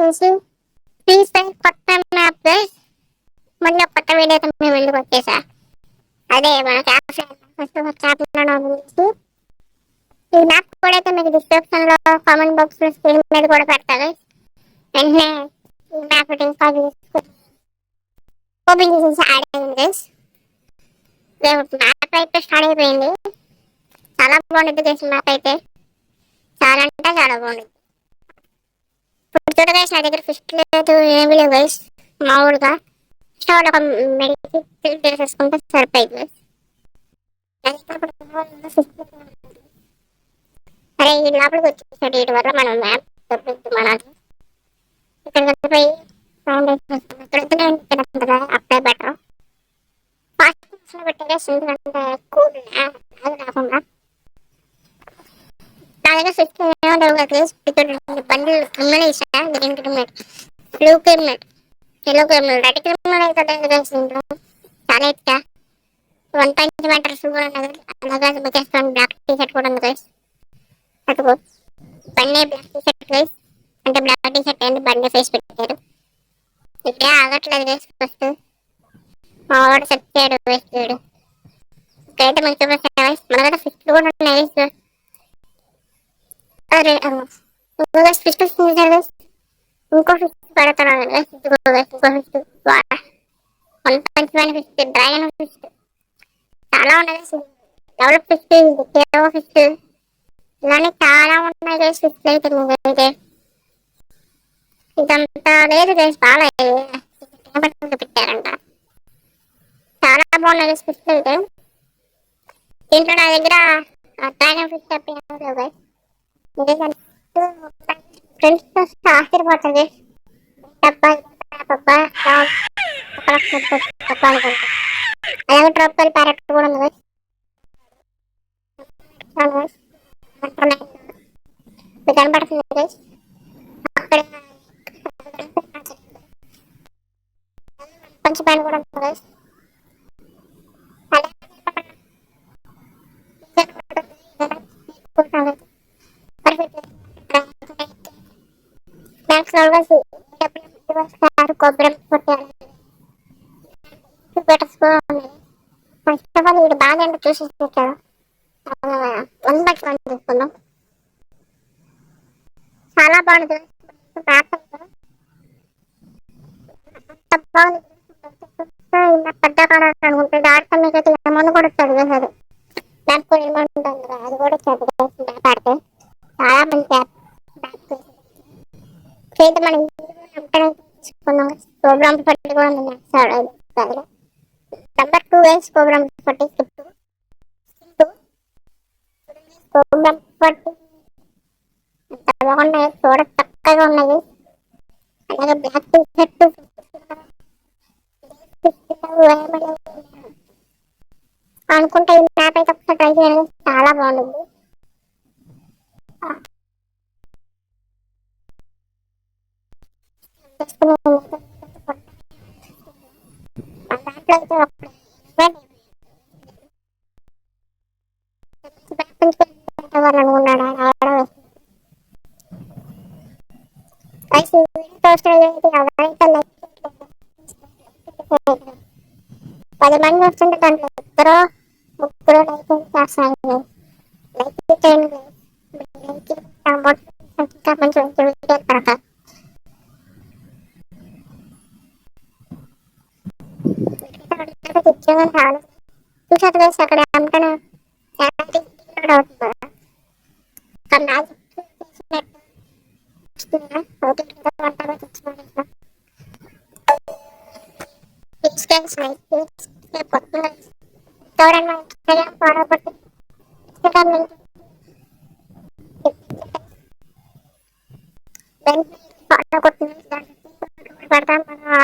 చేసి please friends కొత్త map guys. మళ్ళీ ఒక కొత్త వీడియోతో మేము వెళ్ళి వచ్చేసా. అదే మన క్యాప్స్ ఫస్ట్ చేసి ఈ మ్యాప్ కూడా అయితే మీకు డిస్క్రిప్షన్ లో కామెంట్ బాక్స్ లో స్క్రీన్ మీద కూడా పెడతా గైస్. వెంటనే ఈ మ్యాప్ ఇన్స్టాల్ చేసుకుని ఓపెన్ చేసేసి యాడ్ అయ్యింది గైస్. మ్యాప్ అయితే స్టార్ట్ అయిపోయింది. చాలా బాగుంటుంది గైస్ మ్యాప్ అయితే. చాలా అంటే చాలా బాగుంటుంది. ఇప్పుడు చూడ గైస్ నా దగ్గర ఫిస్ట్ లేదు ఏమీ లేవు గైస్. మామూలుగా స్టోర్ ఒక మెడిసిన్ ఫిల్ చేసేసుకుంటే సరిపోయింది గైస్. అరే ఈ లోపలికి వచ్చేసాడు. వీటి వల్ల మనం మ్యాప్ దొరుకుతుంది మనది. ఇక్కడ పోయి అప్పుడే బెటర్. ఫాస్ట్ పెట్టేగా ఎందుకంటే కూల్ కాకుండా నా దగ్గర స్విచ్ ఏమంటారు బండిల్ క్రిమినల్ ఇచ్చా. Green criminal, blue criminal, yellow criminal, red criminal అయితే చాలా ఇచ్చా. 1.5 మీటర్స్ కూడా ఉన్నది. అలాగే ముఖేస్తాను బ్లాక్ టీ షర్ట్ కూడా ఉంది గైస్. అదిగో బండి బ్లాక్ టీ షర్ట్ గైస్. అంటే బ్లాక్ టీ షర్ట్ అండి బండి ఫేస్ పెట్టారు. ఇప్పుడే ఆగట్లేదు గైస్. ఫస్ట్ మా వాడు సెట్ చేయడు వేస్ట్ చేయడు. ఇక్కడైతే మంచి చూపిస్తాను గైస్. మన దగ్గర ఫిస్ట్ కూడా ఉన్నాయి గైస్. అరే ఇంకో ఫిస్ట్ వస్తుంది గైస్. ఇంకో ఫిస్ట్ పెడతాను గైస్. ఇంకో ఫిస్ట్ 1.5 ఫిస్ట్, డ్రాగన్ ఫిస్ట్ చాలా ఉన్నాయి గైస్. డెవలప్ ఫిస్ట్, కేరో ఫిస్ట్ ఇలానే చాలా ఉన్నాయి గైస్. ఫిస్ట్ అయితే అయితే ఇదంతా లేదు గైస్. బాగా పెట్టారంట. చాలా బాగున్నాయి గైస్ ఫిస్ట్ అయితే. దీంట్లో నా దగ్గర డ్రాగన్ ఫిష్ చెప్పిన గైస్. ఫ్రెండ్స్ వస్తే ఆశ్చర్యపోతుంది. డబ్బా డబ్బా డబ్బా అనుకుంటా. అలాగే ట్రోపికల్ ప్యారెట్ కూడా ఉంది గైస్. కనపడుతుంది గైస్. అక్కడ పంచి ప్యాన్ కూడా ఉంది గైస్. ఫస్ట్ ఆఫ్ ఆల్ వీడు బాగా అంటే చూసి వచ్చాడు. 1/1 తీసుకుందాం. చాలా బాగుంటుంది. పెద్ద కాడ అనుకుంటే ఆడతా మీకైతే ఏమన్నా కూడా వస్తుంది కదా. మ్యాప్ కూడా ఏమంటుంది అది కూడా వచ్చేది మ్యాప్ ఆడితే. చాలా మంచి యాప్ చేతి మనం తీసుకున్నాం. ప్రోగ్రామ్ పట్టి కూడా నెంబర్ 2 వేస్ ప్రోగ్రామ్ పట్టి ప్రోగ్రామ్ పట్టి బాగున్నాయి. చూడ చక్కగా ఉన్నాయి. అలాగే బ్లాక్ టీ షర్ట్ అనుకుంటే ఈ మ్యాప్ అయితే ఒకసారి ట్రై చేయండి. చాలా బాగుంటుంది. పది మంది వస్తుంటే దాంట్లో ఇద్దరు ముగ్గురు లైసెన్స్ చేస్తాను. లైక్ చేయండి. చూసారు వేసి అక్కడ ఏమంటాను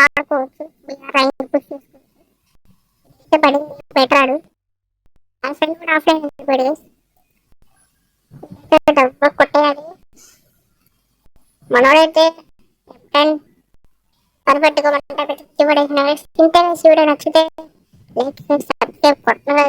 ఆడుకోవచ్చు. పెట్టాడు ఆ ఫ్రెండ్ కూడా ఆఫ్లైన్ డబ్బా కొట్టేయాలి. మనోడైతే పనిపెట్టుకోమంటే పెట్టి పడేసిన. ఇంతే వీడియో నచ్చితే లైక్ సబ్స్క్రైబ్ కొట్టగా